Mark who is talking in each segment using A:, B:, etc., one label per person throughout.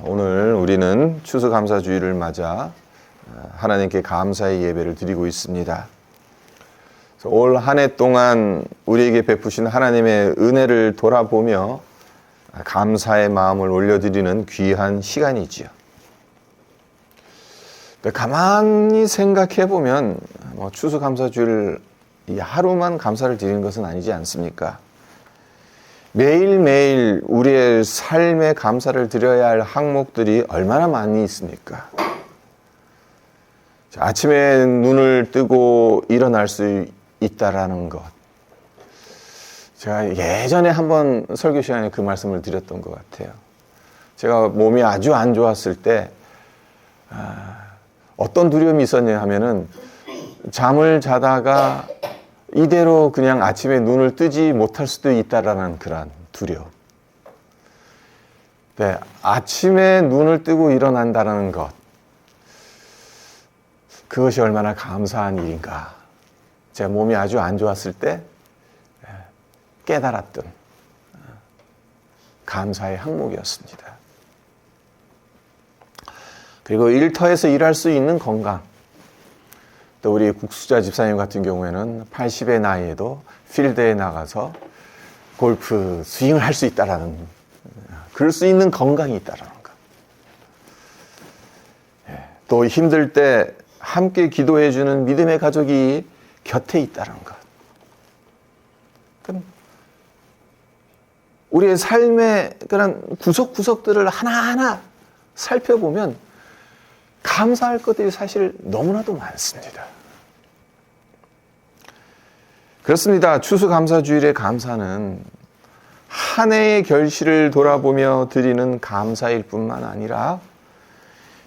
A: 오늘 우리는 추수감사주일을 맞아 하나님께 감사의 예배를 드리고 있습니다. 올 한 해 동안 우리에게 베푸신 하나님의 은혜를 돌아보며 감사의 마음을 올려드리는 귀한 시간이지요. 가만히 생각해 보면 추수감사주일 이 하루만 감사를 드리는 것은 아니지 않습니까? 매일매일 우리의 삶에 감사를 드려야 할 항목들이 얼마나 많이 있습니까? 아침에 눈을 뜨고 일어날 수 있다라는 것. 제가 예전에 한번 설교 시간에 그 말씀을 드렸던 것 같아요. 제가 몸이 아주 안 좋았을 때 어떤 두려움이 있었냐 하면은 잠을 자다가 이대로 그냥 아침에 눈을 뜨지 못할 수도 있다라는 그런 두려움. 네, 아침에 눈을 뜨고 일어난다는 것. 그것이 얼마나 감사한 일인가. 제가 몸이 아주 안 좋았을 때 깨달았던 감사의 항목이었습니다. 그리고 일터에서 일할 수 있는 건강. 또 우리 국수자 집사님 같은 경우에는 80의 나이에도 필드에 나가서 골프 스윙을 할 수 있다라는, 그럴 수 있는 건강이 있다라는 것. 또 힘들 때 함께 기도해주는 믿음의 가족이 곁에 있다는 것. 우리의 삶의 그런 구석구석들을 하나하나 살펴보면 감사할 것들이 사실 너무나도 많습니다. 그렇습니다. 추수감사주일의 감사는 한 해의 결실을 돌아보며 드리는 감사일 뿐만 아니라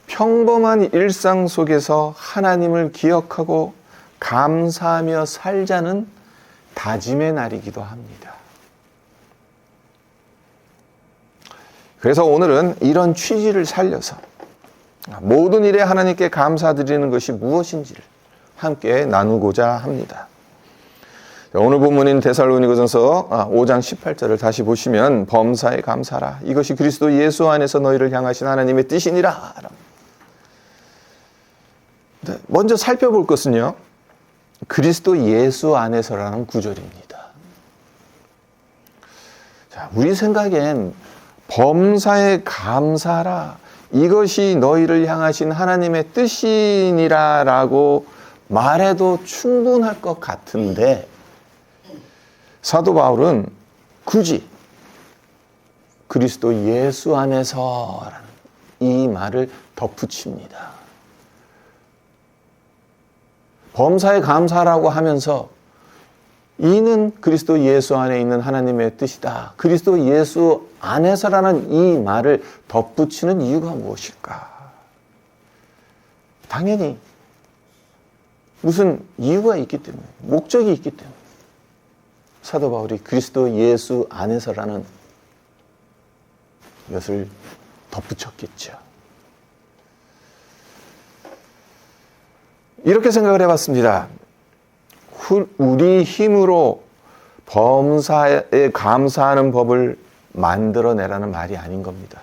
A: 평범한 일상 속에서 하나님을 기억하고 감사하며 살자는 다짐의 날이기도 합니다. 그래서 오늘은 이런 취지를 살려서 모든 일에 하나님께 감사드리는 것이 무엇인지를 함께 나누고자 합니다. 오늘 본문인 데살로니가전서 5장 18절을 다시 보시면 범사에 감사라. 이것이 그리스도 예수 안에서 너희를 향하신 하나님의 뜻이니라. 먼저 살펴볼 것은요, 그리스도 예수 안에서라는 구절입니다. 자, 우리 생각엔 범사에 감사라. 이것이 너희를 향하신 하나님의 뜻이니라 라고 말해도 충분할 것 같은데 사도 바울은 굳이 그리스도 예수 안에서라는 이 말을 덧붙입니다. 범사에 감사라고 하면서 이는 그리스도 예수 안에 있는 하나님의 뜻이다. 그리스도 예수 안에서라는 이 말을 덧붙이는 이유가 무엇일까? 당연히 무슨 이유가 있기 때문에, 목적이 있기 때문에 사도 바울이 그리스도 예수 안에서라는 이것을 덧붙였겠죠. 이렇게 생각을 해봤습니다. 우리 힘으로 범사에 감사하는 법을 만들어내라는 말이 아닌 겁니다.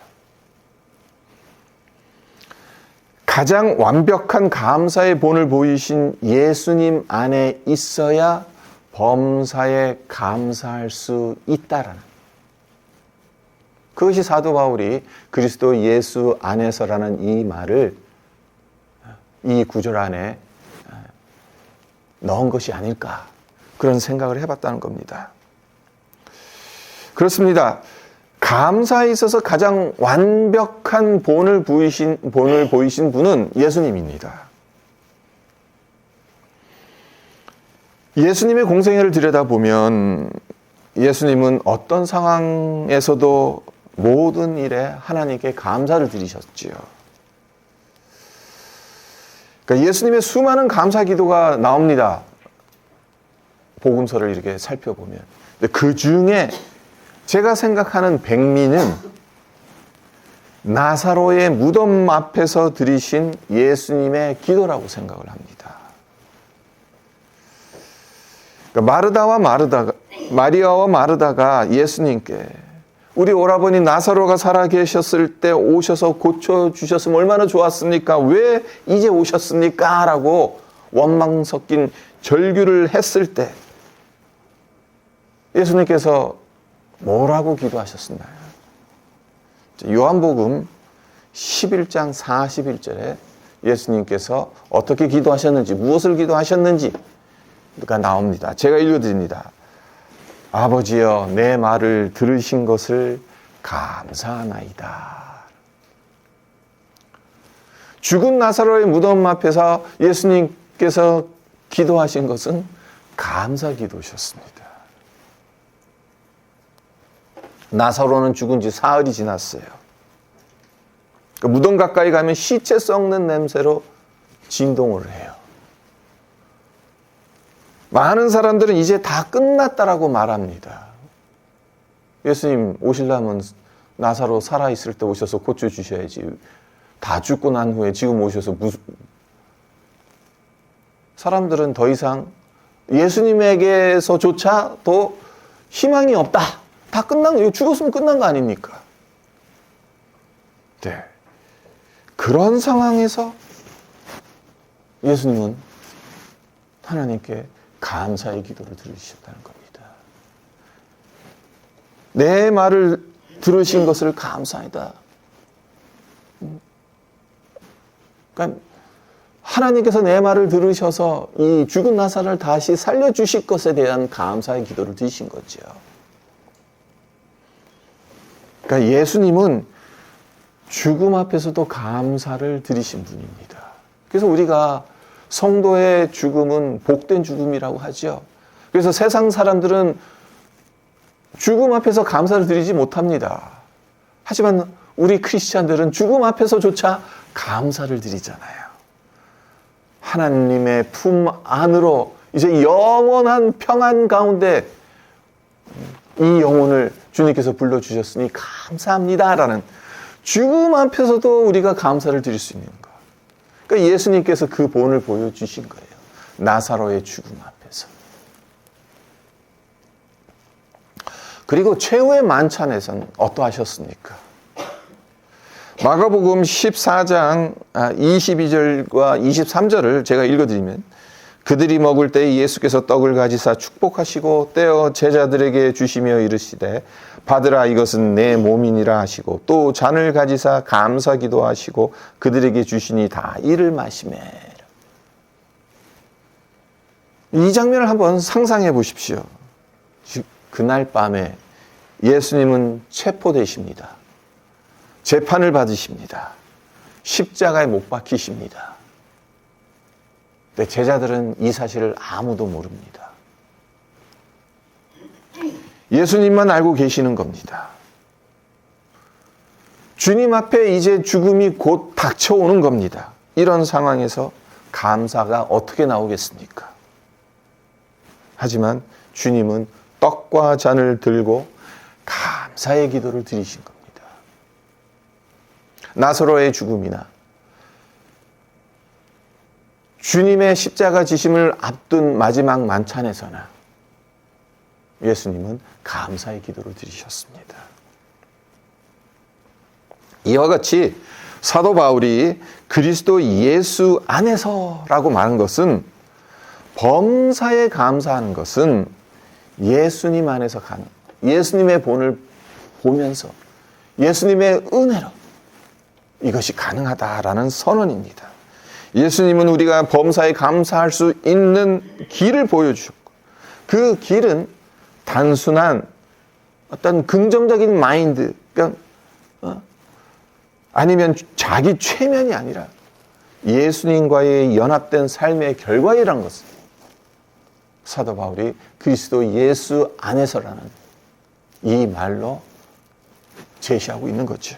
A: 가장 완벽한 감사의 본을 보이신 예수님 안에 있어야 범사에 감사할 수 있다라는, 그것이 사도 바울이 그리스도 예수 안에서라는 이 말을 이 구절 안에 넣은 것이 아닐까, 그런 생각을 해봤다는 겁니다. 그렇습니다. 감사에 있어서 가장 완벽한 본을 보이신 분은 예수님입니다. 예수님의 공생애를 들여다보면 예수님은 어떤 상황에서도 모든 일에 하나님께 감사를 드리셨지요. 그러니까 예수님의 수많은 감사 기도가 나옵니다. 복음서를 이렇게 살펴보면. 그 중에 제가 생각하는 백미는 나사로의 무덤 앞에서 드리신 예수님의 기도라고 생각을 합니다. 그러니까 마리아와 마르다가 예수님께 우리 오라버니 나사로가 살아 계셨을 때 오셔서 고쳐주셨으면 얼마나 좋았습니까? 왜 이제 오셨습니까? 라고 원망 섞인 절규를 했을 때 예수님께서 뭐라고 기도하셨나요? 요한복음 11장 41절에 예수님께서 어떻게 기도하셨는지, 무엇을 기도하셨는지가 나옵니다. 제가 읽어드립니다. 아버지여, 내 말을 들으신 것을 감사하나이다. 죽은 나사로의 무덤 앞에서 예수님께서 기도하신 것은 감사 기도셨습니다. 나사로는 죽은 지 사흘이 지났어요. 무덤 가까이 가면 시체 썩는 냄새로 진동을 해요. 많은 사람들은 이제 다 끝났다라고 말합니다. 예수님 오시려면 나사로 살아있을 때 오셔서 고쳐주셔야지. 다 죽고 난 후에 지금 오셔서 사람들은 더 이상 예수님에게서조차도 희망이 없다. 다 끝난 거, 죽었으면 끝난 거 아닙니까? 네. 그런 상황에서 예수님은 하나님께 감사의 기도를 들으셨다는 겁니다. 내 말을 들으신 것을 감사하다. 그러니까 하나님께서 내 말을 들으셔서 이 죽은 나사로를 다시 살려주실 것에 대한 감사의 기도를 드리신 거죠. 그러니까 예수님은 죽음 앞에서도 감사를 드리신 분입니다. 그래서 우리가 성도의 죽음은 복된 죽음이라고 하죠. 그래서 세상 사람들은 죽음 앞에서 감사를 드리지 못합니다. 하지만 우리 크리스찬들은 죽음 앞에서조차 감사를 드리잖아요. 하나님의 품 안으로 이제 영원한 평안 가운데 이 영혼을 주님께서 불러주셨으니 감사합니다라는 죽음 앞에서도 우리가 감사를 드릴 수 있는 것. 그러니까 예수님께서 그 본을 보여주신 거예요. 나사로의 죽음 앞에서. 그리고 최후의 만찬에서는 어떠하셨습니까? 마가복음 14장 22절과 23절을 제가 읽어드리면 그들이 먹을 때 예수께서 떡을 가지사 축복하시고 떼어 제자들에게 주시며 이르시되 받으라 이것은 내 몸이니라 하시고 또 잔을 가지사 감사 기도하시고 그들에게 주시니 다 이를 마시매. 이 장면을 한번 상상해 보십시오. 그날 밤에 예수님은 체포되십니다. 재판을 받으십니다. 십자가에 못 박히십니다. 근데 제자들은 이 사실을 아무도 모릅니다. 예수님만 알고 계시는 겁니다. 주님 앞에 이제 죽음이 곧 닥쳐오는 겁니다. 이런 상황에서 감사가 어떻게 나오겠습니까? 하지만 주님은 떡과 잔을 들고 감사의 기도를 드리신 겁니다. 나사로의 죽음이나 주님의 십자가 지심을 앞둔 마지막 만찬에서나 예수님은 감사의 기도를 드리셨습니다. 이와 같이 사도 바울이 그리스도 예수 안에서라고 말한 것은 범사에 감사하는 것은 예수님 안에서 가는, 예수님의 본을 보면서 예수님의 은혜로 이것이 가능하다라는 선언입니다. 예수님은 우리가 범사에 감사할 수 있는 길을 보여주셨고 그 길은 단순한 어떤 긍정적인 마인드, 그러니까 아니면 자기 최면이 아니라 예수님과의 연합된 삶의 결과이라는 것을 사도 바울이 그리스도 예수 안에서라는 이 말로 제시하고 있는 거죠.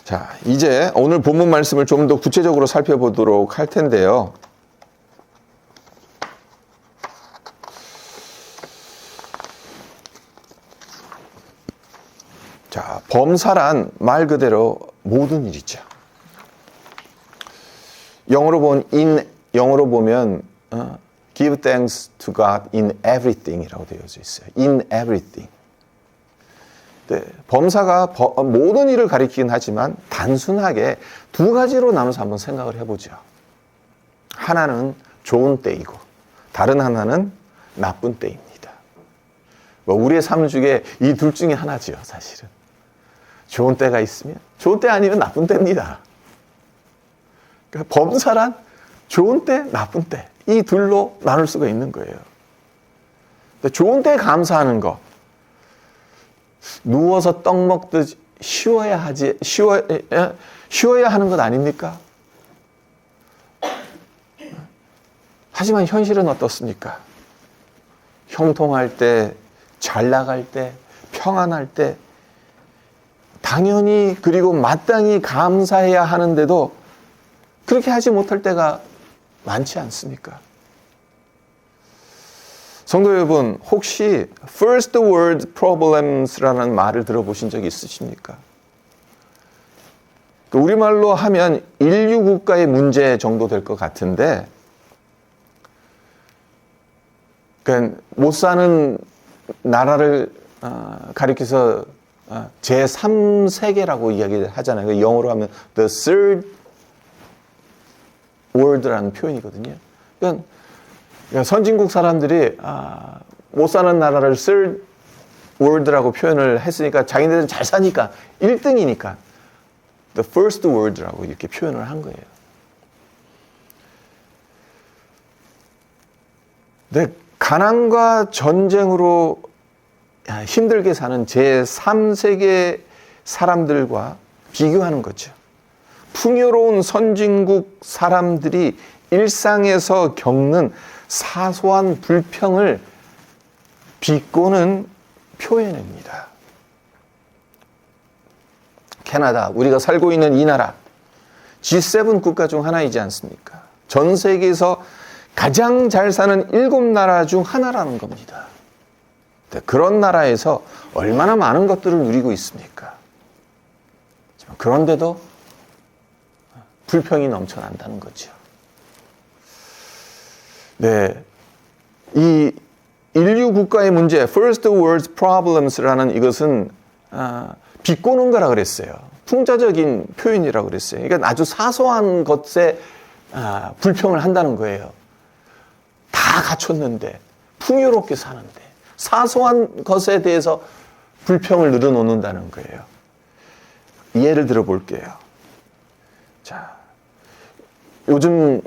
A: 자, 이제 오늘 본문 말씀을 좀 더 구체적으로 살펴보도록 할 텐데요. 자, 범사란 말 그대로 모든 일이죠. 영어로 보면 give thanks to God in everything 이라고 되어져 있어요. in everything. 네, 범사가 모든 일을 가리키긴 하지만 단순하게 두 가지로 나눠서 한번 생각을 해보죠. 하나는 좋은 때이고 다른 하나는 나쁜 때입니다. 우리의 삶 중에 이 둘 중에 하나지요, 사실은. 좋은 때가 있으면 좋은 때 아니면 나쁜 때입니다. 그러니까 범사란 좋은 때, 나쁜 때 이 둘로 나눌 수가 있는 거예요. 좋은 때에 감사하는 거, 누워서 떡 먹듯 쉬어야 하는 것 아닙니까? 하지만 현실은 어떻습니까? 형통할 때, 잘 나갈 때, 평안할 때 당연히 그리고 마땅히 감사해야 하는데도 그렇게 하지 못할 때가 많지 않습니까? 성도 여러분, 혹시 first world problems라는 말을 들어보신 적이 있으십니까? 우리말로 하면 인류 국가의 문제 정도 될 것 같은데, 그러니까 못 사는 나라를 가리켜서 제3세계라고 이야기를 하잖아요. 영어로 하면 the third world라는 표현이거든요. 그러니까 선진국 사람들이 못 사는 나라를 third world라고 표현을 했으니까 자기네들은 잘 사니까 1등이니까 the first world라고 이렇게 표현을 한 거예요. 근데 가난과 전쟁으로 힘들게 사는 제3세계 사람들과 비교하는 거죠. 풍요로운 선진국 사람들이 일상에서 겪는 사소한 불평을 비꼬는 표현입니다. 캐나다, 우리가 살고 있는 이 나라, G7 국가 중 하나이지 않습니까? 전 세계에서 가장 잘 사는 7나라 중 하나라는 겁니다. 그런 나라에서 얼마나 많은 것들을 누리고 있습니까? 그런데도 불평이 넘쳐난다는 거죠. 네, 이 인류 국가의 문제, First World Problems라는 이것은 비꼬는 거라 그랬어요. 풍자적인 표현이라고 그랬어요. 그러니까 아주 사소한 것에 불평을 한다는 거예요. 다 갖췄는데, 풍요롭게 사는데, 사소한 것에 대해서 불평을 늘어놓는다는 거예요. 예를 들어 볼게요. 자, 요즘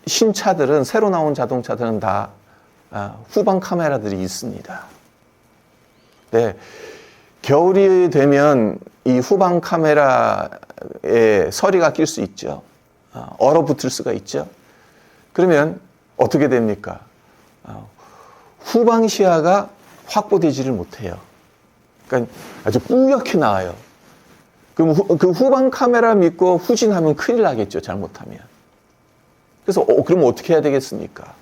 A: 신차들은, 새로 나온 자동차들은 다 후방 카메라들이 있습니다. 네, 겨울이 되면 이 후방 카메라에 서리가 낄 수 있죠. 얼어붙을 수가 있죠. 그러면 어떻게 됩니까? 후방 시야가 확보되지를 못해요. 그러니까 아주 뿌옇게 나와요. 그럼 그 후방 카메라 믿고 후진하면 큰일 나겠죠, 잘못하면. 그래서 그럼 어떻게 해야 되겠습니까?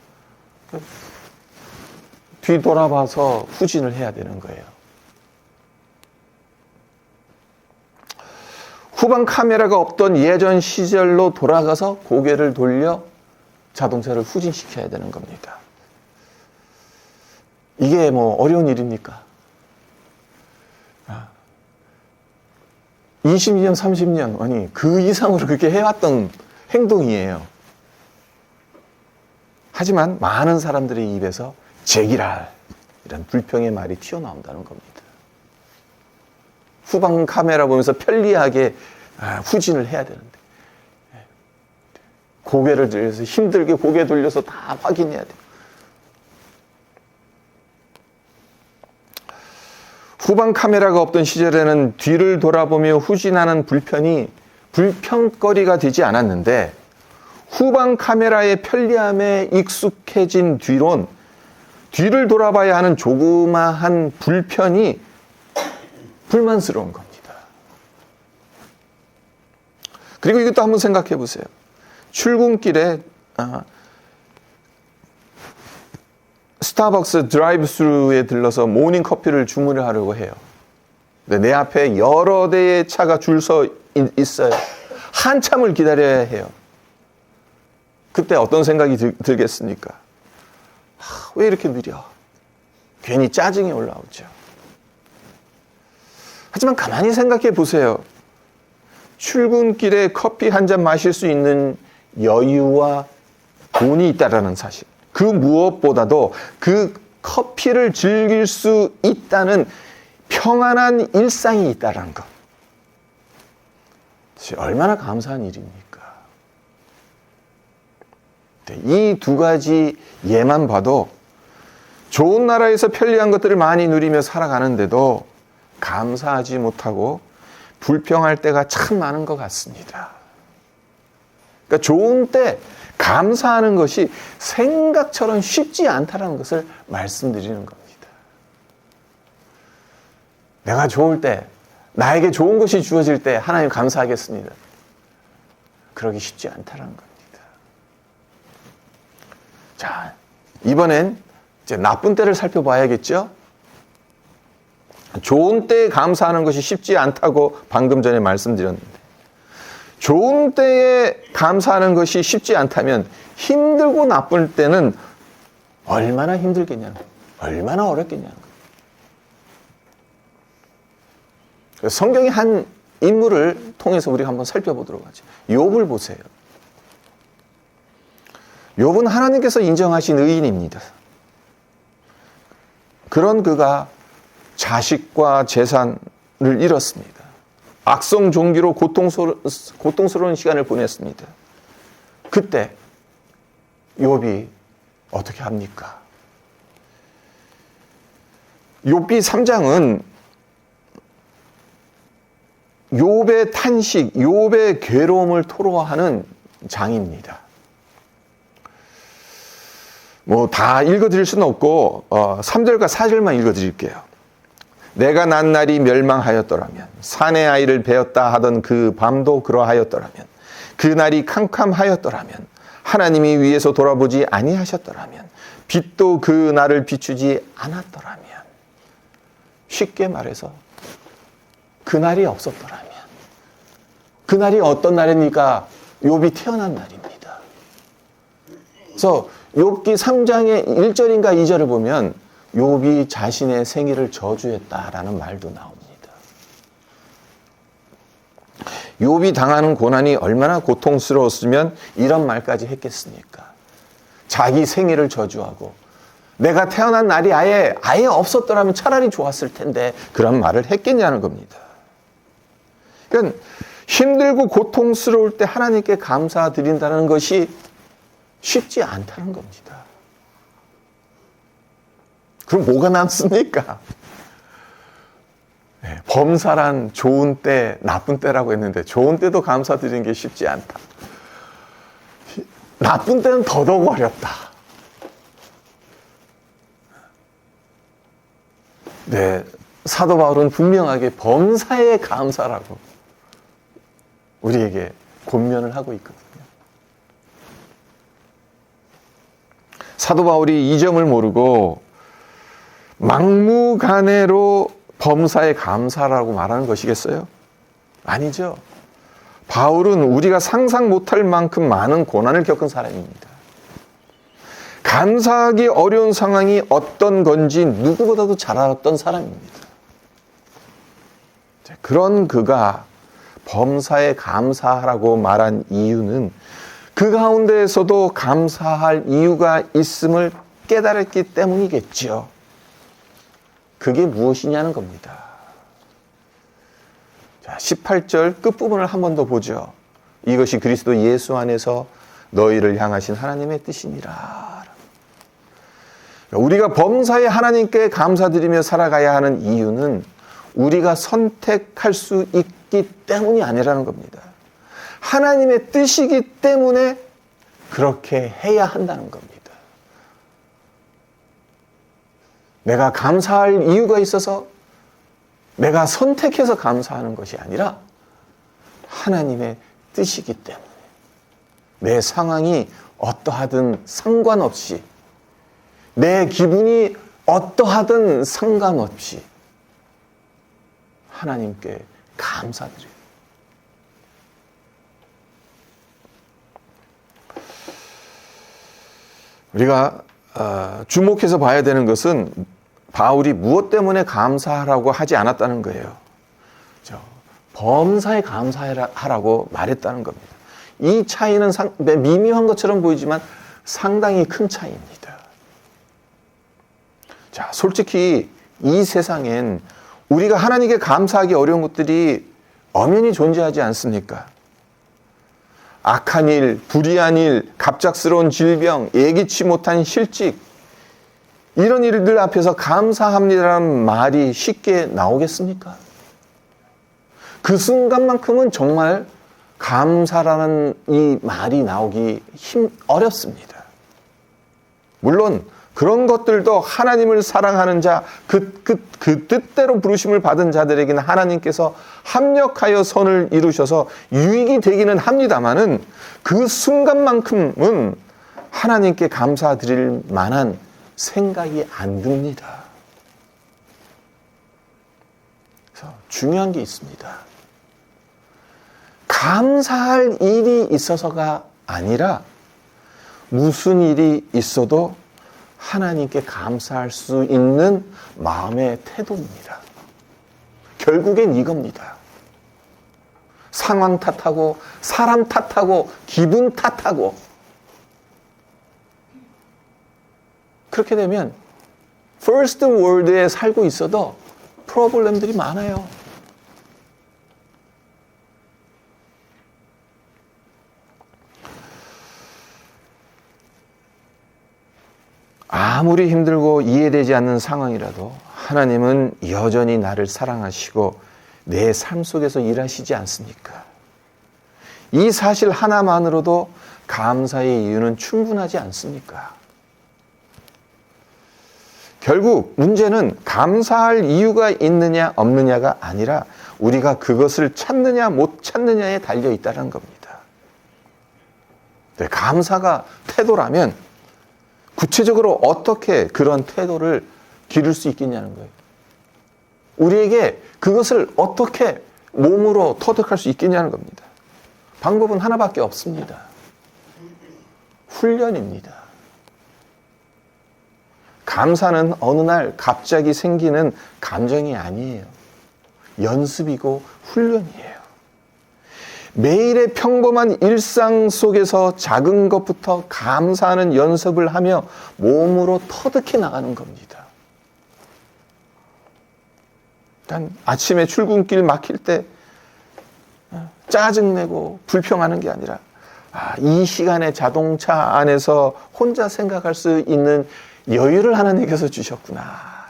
A: 뒤돌아봐서 후진을 해야 되는 거예요. 후방 카메라가 없던 예전 시절로 돌아가서 고개를 돌려 자동차를 후진시켜야 되는 겁니다. 이게 뭐 어려운 일입니까? 20년, 30년, 아니 그 이상으로 그렇게 해왔던 행동이에요. 하지만 많은 사람들의 입에서 제기랄 이런 불평의 말이 튀어나온다는 겁니다. 후방 카메라 보면서 편리하게 후진을 해야 되는데 고개를 들여서 힘들게 고개 돌려서 다 확인해야 돼요. 후방 카메라가 없던 시절에는 뒤를 돌아보며 후진하는 불편이 불평거리가 되지 않았는데 후방 카메라의 편리함에 익숙해진 뒤론 뒤를 돌아봐야 하는 조그마한 불편이 불만스러운 겁니다. 그리고 이것도 한번 생각해 보세요. 출근길에 스타벅스 드라이브 스루에 들러서 모닝 커피를 주문을 하려고 해요. 내 앞에 여러 대의 차가 줄 서 있어요. 한참을 기다려야 해요. 그때 어떤 생각이 들겠습니까? 왜 이렇게 느려? 괜히 짜증이 올라오죠. 하지만 가만히 생각해 보세요. 출근길에 커피 한 잔 마실 수 있는 여유와 돈이 있다라는 사실. 그 무엇보다도 그 커피를 즐길 수 있다는 평안한 일상이 있다는 것. 얼마나 감사한 일입니까? 이 두 가지 예만 봐도 좋은 나라에서 편리한 것들을 많이 누리며 살아가는데도 감사하지 못하고 불평할 때가 참 많은 것 같습니다. 그러니까 좋은 때 감사하는 것이 생각처럼 쉽지 않다는 것을 말씀드리는 겁니다. 내가 좋을 때, 나에게 좋은 것이 주어질 때 하나님 감사하겠습니다. 그러기 쉽지 않다는 겁니다. 자, 이번엔 이제 나쁜 때를 살펴봐야겠죠? 좋은 때에 감사하는 것이 쉽지 않다고 방금 전에 말씀드렸는데, 좋은 때에 감사하는 것이 쉽지 않다면 힘들고 나쁠 때는 얼마나 힘들겠냐는 거예요. 얼마나 어렵겠냐는 거예요. 성경의 한 인물을 통해서 우리가 한번 살펴보도록 하죠. 욥을 보세요. 욥은 하나님께서 인정하신 의인입니다. 그런 그가 자식과 재산을 잃었습니다. 악성 종기로 고통스러운 시간을 보냈습니다. 그때 욥이 어떻게 합니까? 욥기 3장은 욥의 탄식, 욥의 괴로움을 토로하는 장입니다. 다 읽어드릴 수는 없고 3절과 4절만 읽어드릴게요. 내가 난 날이 멸망하였더라면, 사내 아이를 베었다 하던 그 밤도 그러하였더라면, 그 날이 캄캄하였더라면, 하나님이 위에서 돌아보지 아니하셨더라면, 빛도 그 날을 비추지 않았더라면, 쉽게 말해서 그 날이 없었더라면, 그 날이 어떤 날입니까? 욥이 태어난 날입니다. 그래서 욥기 3장의 1절인가 2절을 보면 욥이 자신의 생일을 저주했다라는 말도 나옵니다. 욥이 당하는 고난이 얼마나 고통스러웠으면 이런 말까지 했겠습니까? 자기 생일을 저주하고 내가 태어난 날이 아예 없었더라면 차라리 좋았을 텐데 그런 말을 했겠냐는 겁니다. 그러니까 힘들고 고통스러울 때 하나님께 감사드린다는 것이 쉽지 않다는 겁니다. 그럼 뭐가 남습니까? 범사란 좋은 때, 나쁜 때라고 했는데 좋은 때도 감사드리는 게 쉽지 않다. 나쁜 때는 더더욱 어렵다. 네, 사도 바울은 분명하게 범사에 감사라고 우리에게 권면을 하고 있거든요. 사도 바울이 이 점을 모르고 막무가내로 범사에 감사라고 말하는 것이겠어요? 아니죠. 바울은 우리가 상상 못할 만큼 많은 고난을 겪은 사람입니다. 감사하기 어려운 상황이 어떤 건지 누구보다도 잘 알았던 사람입니다. 그런 그가 범사에 감사하라고 말한 이유는 그 가운데에서도 감사할 이유가 있음을 깨달았기 때문이겠죠. 그게 무엇이냐는 겁니다. 자, 18절 끝부분을 한 번 더 보죠. 이것이 그리스도 예수 안에서 너희를 향하신 하나님의 뜻이니라. 우리가 범사에 하나님께 감사드리며 살아가야 하는 이유는 우리가 선택할 수 있기 때문이 아니라는 겁니다. 하나님의 뜻이기 때문에 그렇게 해야 한다는 겁니다. 내가 감사할 이유가 있어서 내가 선택해서 감사하는 것이 아니라 하나님의 뜻이기 때문에 내 상황이 어떠하든 상관없이 내 기분이 어떠하든 상관없이 하나님께 감사드려요. 우리가 주목해서 봐야 되는 것은 바울이 무엇 때문에 감사하라고 하지 않았다는 거예요. 범사에 감사하라고 말했다는 겁니다. 이 차이는 미묘한 것처럼 보이지만 상당히 큰 차이입니다. 자, 솔직히 이 세상엔 우리가 하나님께 감사하기 어려운 것들이 엄연히 존재하지 않습니까? 악한 일, 불의한 일, 갑작스러운 질병, 예기치 못한 실직, 이런 일들 앞에서 감사합니다라는 말이 쉽게 나오겠습니까? 그 순간만큼은 정말 감사라는 이 말이 나오기 어렵습니다. 물론 그런 것들도 하나님을 사랑하는 자, 그 뜻대로 부르심을 받은 자들에게는 하나님께서 합력하여 선을 이루셔서 유익이 되기는 합니다마는 그 순간만큼은 하나님께 감사드릴 만한 생각이 안 듭니다. 그래서 중요한 게 있습니다. 감사할 일이 있어서가 아니라 무슨 일이 있어도 하나님께 감사할 수 있는 마음의 태도입니다. 결국엔 이겁니다. 상황 탓하고 사람 탓하고 기분 탓하고 그렇게 되면 first world에 살고 있어도 프로블렘들이 많아요. 아무리 힘들고 이해되지 않는 상황이라도 하나님은 여전히 나를 사랑하시고 내 삶 속에서 일하시지 않습니까? 이 사실 하나만으로도 감사의 이유는 충분하지 않습니까? 결국 문제는 감사할 이유가 있느냐 없느냐가 아니라 우리가 그것을 찾느냐 못 찾느냐에 달려 있다는 겁니다. 감사가 태도라면 구체적으로 어떻게 그런 태도를 기를 수 있겠냐는 거예요. 우리에게 그것을 어떻게 몸으로 터득할 수 있겠냐는 겁니다. 방법은 하나밖에 없습니다. 훈련입니다. 감사는 어느 날 갑자기 생기는 감정이 아니에요. 연습이고 훈련이에요. 매일의 평범한 일상 속에서 작은 것부터 감사하는 연습을 하며 몸으로 터득해 나가는 겁니다. 일단 아침에 출근길 막힐 때 짜증내고 불평하는 게 아니라 이 시간에 자동차 안에서 혼자 생각할 수 있는 여유를 하나님께서 주셨구나.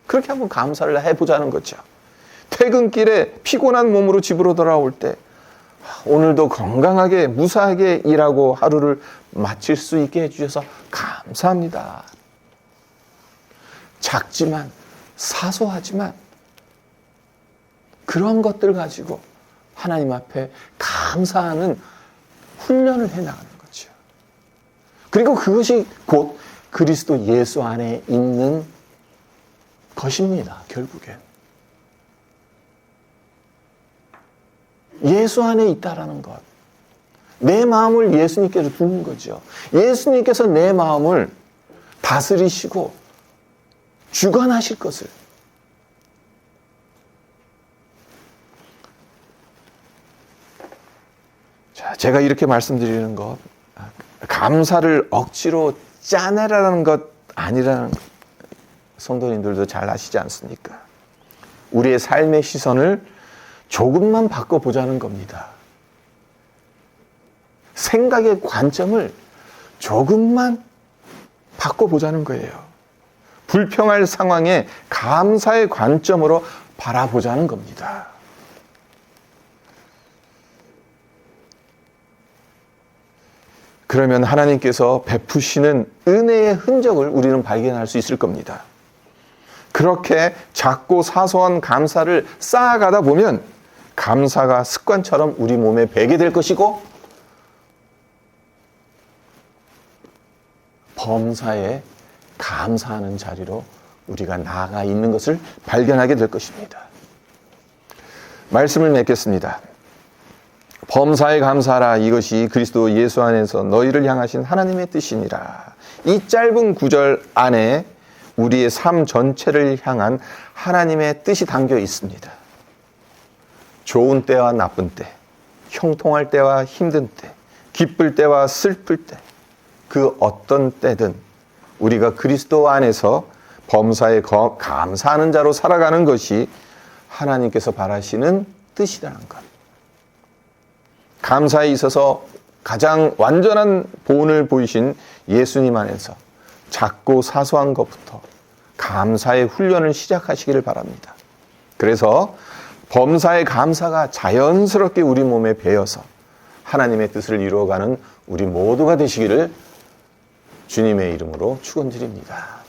A: 그렇게 한번 감사를 해보자는 거죠. 퇴근길에 피곤한 몸으로 집으로 돌아올 때 오늘도 건강하게 무사하게 일하고 하루를 마칠 수 있게 해주셔서 감사합니다. 작지만 사소하지만 그런 것들 가지고 하나님 앞에 감사하는 훈련을 해나가는 거죠. 그리고 그것이 곧 그리스도 예수 안에 있는 것입니다. 결국엔. 예수 안에 있다라는 것. 내 마음을 예수님께서 두는 거죠. 예수님께서 내 마음을 다스리시고 주관하실 것을. 자, 제가 이렇게 말씀드리는 것, 감사를 억지로 짜내라는 것 아니라는 것, 성도님들도 잘 아시지 않습니까? 우리의 삶의 시선을 조금만 바꿔보자는 겁니다. 생각의 관점을 조금만 바꿔보자는 거예요. 불평할 상황에 감사의 관점으로 바라보자는 겁니다. 그러면 하나님께서 베푸시는 은혜의 흔적을 우리는 발견할 수 있을 겁니다. 그렇게 작고 사소한 감사를 쌓아가다 보면 감사가 습관처럼 우리 몸에 배게 될 것이고 범사에 감사하는 자리로 우리가 나아가 있는 것을 발견하게 될 것입니다. 말씀을 맺겠습니다. 범사에 감사하라. 이것이 그리스도 예수 안에서 너희를 향하신 하나님의 뜻이니라. 이 짧은 구절 안에 우리의 삶 전체를 향한 하나님의 뜻이 담겨 있습니다. 좋은 때와 나쁜 때, 형통할 때와 힘든 때, 기쁠 때와 슬플 때, 그 어떤 때든 우리가 그리스도 안에서 범사에 감사하는 자로 살아가는 것이 하나님께서 바라시는 뜻이라는 것. 감사에 있어서 가장 완전한 본을 보이신 예수님 안에서 작고 사소한 것부터 감사의 훈련을 시작하시기를 바랍니다. 그래서 범사의 감사가 자연스럽게 우리 몸에 배어서 하나님의 뜻을 이루어가는 우리 모두가 되시기를 주님의 이름으로 축원드립니다.